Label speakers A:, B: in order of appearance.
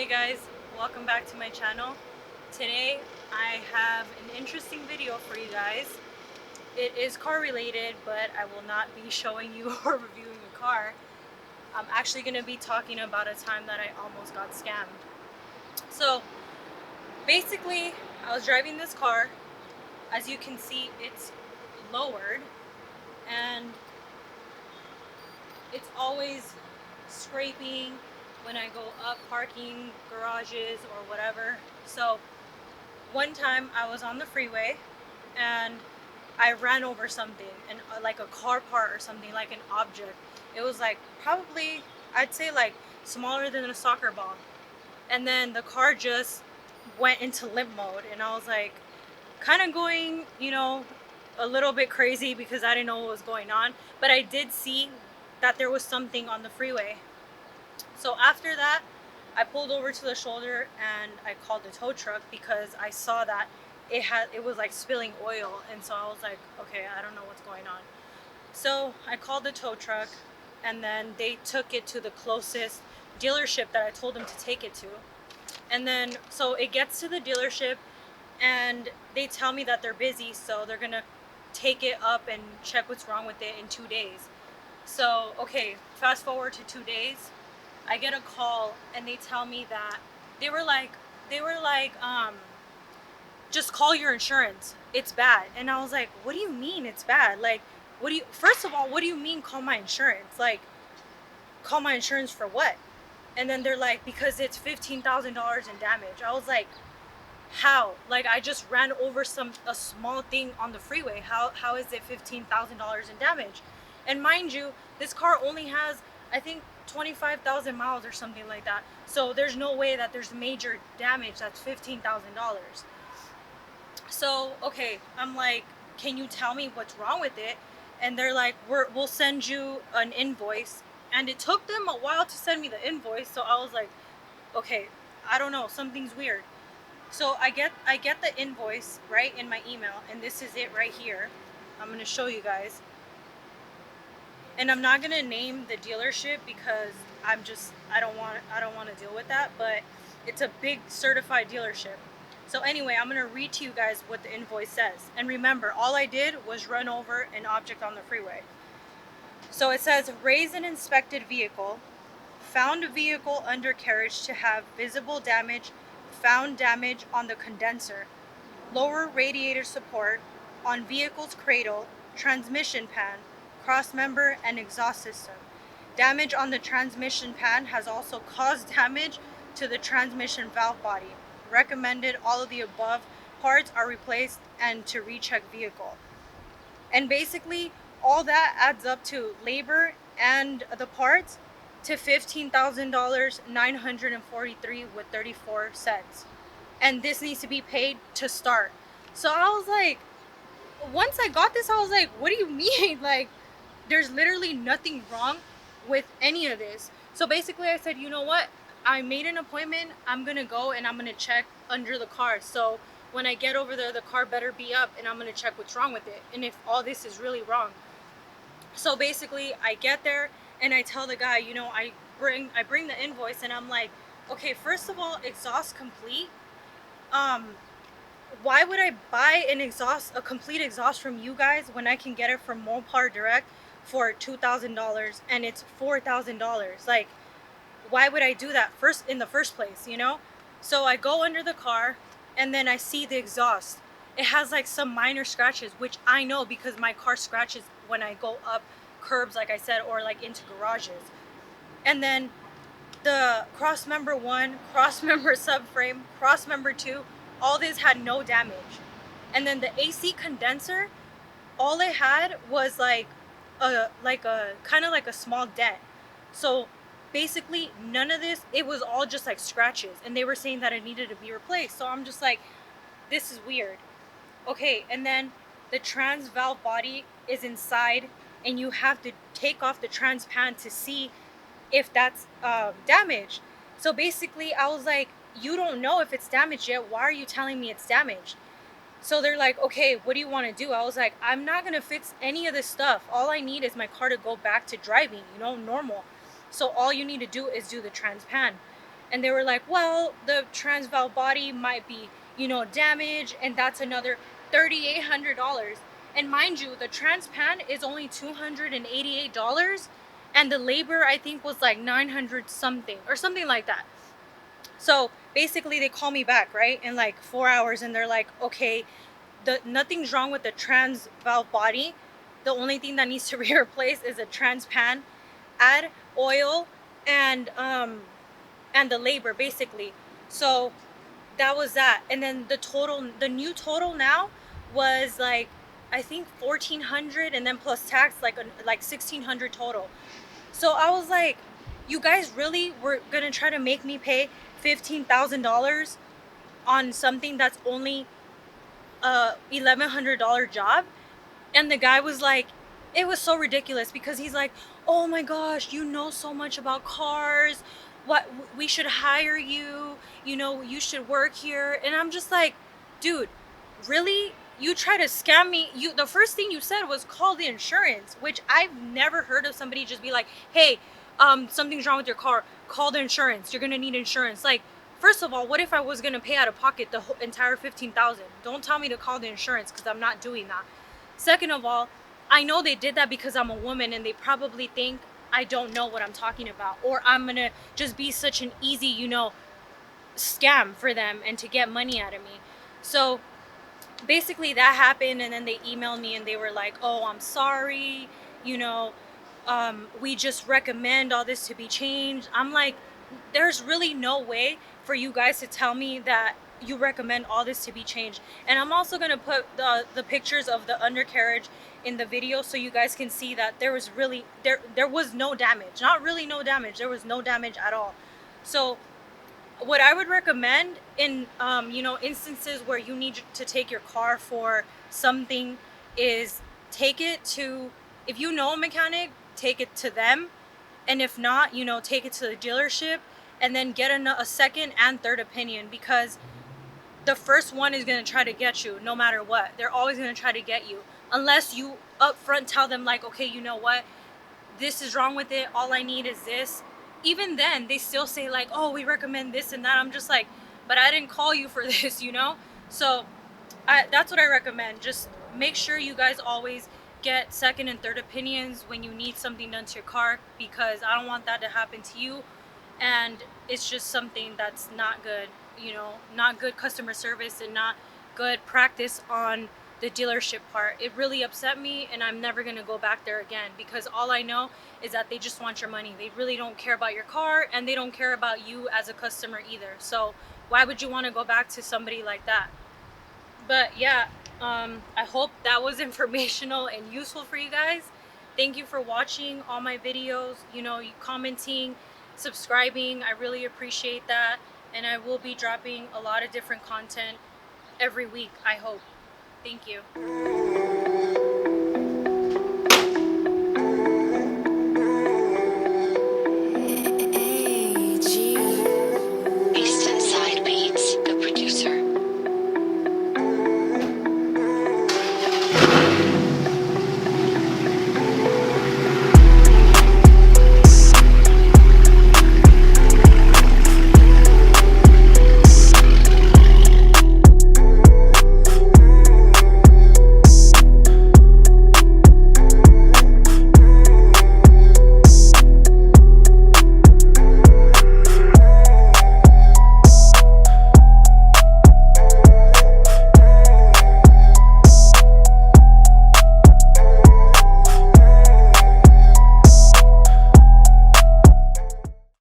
A: Hey guys, welcome back to my channel. Today I have an interesting video for you guys. It is car related, but I will not be showing you or reviewing a car. I'm actually going to be talking about a time that I almost got scammed. So basically, I was driving this car. As you can see, it's lowered and it's always scraping when I go up parking garages or whatever. So one time I was on the freeway and I ran over something, and like a car part or something, like an object. It was like probably, I'd say like smaller than a soccer ball. And then the car just went into limp mode and I was like kind of going, a little bit crazy because I didn't know what was going on. But I did see that there was something on the freeway. So after that, I pulled over to the shoulder and I called the tow truck because I saw that it was like spilling oil, and so I was like, okay, I don't know what's going on. So I called the tow truck and then they took it to the closest dealership that I told them to take it to. And then so it gets to the dealership and they tell me that they're busy, so they're gonna take it up and check what's wrong with it in 2 days. So okay, fast forward to 2 days, I get a call and they tell me that they were like just call your insurance, it's bad. And I was like, what do you mean it's bad? Like, what do you, first of all, what do you mean call my insurance? Like, call my insurance for what? And then they're like, because it's $15,000 in damage. I was like, how? Like, I just ran over a small thing on the freeway. How is it $15,000 in damage? And mind you, this car only has, I think, 25,000 miles or something like that. So there's no way that there's major damage that's $15,000. So okay, I'm like, can you tell me what's wrong with it? And they're like, we'll send you an invoice. And it took them a while to send me the invoice. So I was like, okay, I don't know, something's weird. So I get the invoice right in my email, and this is it right here. I'm gonna show you guys. And I'm not gonna name the dealership because I don't want to deal with that, but it's a big certified dealership. So anyway, I'm gonna read to you guys what the invoice says. And remember, all I did was run over an object on the freeway. So it says, raise an inspected vehicle, found a vehicle undercarriage to have visible damage, found damage on the condenser, lower radiator support, on vehicle's cradle, transmission pan, crossmember, and exhaust system. Damage on the transmission pan has also caused damage to the transmission valve body. Recommended all of the above parts are replaced and to recheck vehicle. And basically, all that adds up to labor and the parts to $15,000 $943 with 34 cents. And this needs to be paid to start. So I was like, once I got this, I was like, what do you mean? Like, there's literally nothing wrong with any of this. So basically I said, you know what? I made an appointment. I'm gonna go and I'm gonna check under the car. So when I get over there, the car better be up and I'm gonna check what's wrong with it and if all this is really wrong. So basically I get there and I tell the guy, I bring the invoice and I'm like, okay, first of all, exhaust complete. Why would I buy a complete exhaust from you guys when I can get it from Mopar Direct for $2,000 and it's $4,000? Like, why would I do that in the first place, So I go under the car and then I see the exhaust. It has like some minor scratches, which I know because my car scratches when I go up curbs, like I said, or like into garages. And then the cross member 1, cross member subframe, cross member 2, all this had no damage. And then the AC condenser, all it had was like a kind of like a small dent. So basically none of this, it was all just like scratches, and they were saying that it needed to be replaced. So I'm just like, this is weird. Okay, and then the trans valve body is inside and you have to take off the trans pan to see if that's damaged. So basically I was like, you don't know if it's damaged yet, why are you telling me it's damaged? So they're like, okay, what do you want to do? I was like, I'm not gonna fix any of this stuff. All I need is my car to go back to driving, normal. So all you need to do is do the trans pan. And they were like, well, the trans valve body might be, you know, damaged, and that's another $3,800. And mind you, the trans pan is only $288, and the labor I think was like 900 something or something like that. So basically they call me back, right, in like 4 hours, and they're like, okay, the nothing's wrong with the trans valve body. The only thing that needs to be replaced is a trans pan, add oil, and the labor basically. So that was that. And then the new total now was like, I think 1,400, and then plus tax like 1,600 total. So I was like, you guys really were gonna try to make me pay $15,000 on something that's only a $1,100 job? And the guy was like, it was so ridiculous because he's like, oh my gosh, you know so much about cars. What, we should hire you, you know, you should work here. And I'm just like, dude, really? You try to scam me? You, the first thing you said was call the insurance, which I've never heard of somebody just be like, hey, something's wrong with your car, call the insurance, you're gonna need insurance. Like, first of all, what if I was gonna pay out of pocket the whole entire 15,000? Don't tell me to call the insurance, because I'm not doing that. Second of all, I know they did that because I'm a woman, and they probably think I don't know what I'm talking about, or I'm gonna just be such an easy, you know, scam for them and to get money out of me. So basically that happened, and then they emailed me and they were like, oh, I'm sorry, you know, we just recommend all this to be changed. I'm like, there's really no way for you guys to tell me that you recommend all this to be changed. And I'm also going to put the pictures of the undercarriage in the video so you guys can see that there was really there was no damage. Not really no damage, there was no damage at all. So what I would recommend in you know, instances where you need to take your car for something is take it to, if you know a mechanic, take it to them, and if not, you know, take it to the dealership, and then get a second and third opinion, because the first one is going to try to get you no matter what. They're always going to try to get you unless you upfront tell them like, okay, you know what, this is wrong with it, all I need is this. Even then they still say like, oh, we recommend this and that. I'm just like, but I didn't call you for this, you know. So that's what I recommend. Just make sure you guys always get second and third opinions when you need something done to your car, because I don't want that to happen to you. And it's just something that's not good, you know, not good customer service and not good practice on the dealership part. It really upset me, and I'm never going to go back there again, because all I know is that they just want your money. They really don't care about your car, and they don't care about you as a customer either. So why would you want to go back to somebody like that? But yeah, I hope that was informational and useful for you guys. Thank you for watching all my videos, you know, you commenting, subscribing. I really appreciate that. And I will be dropping a lot of different content every week, I hope. Thank you.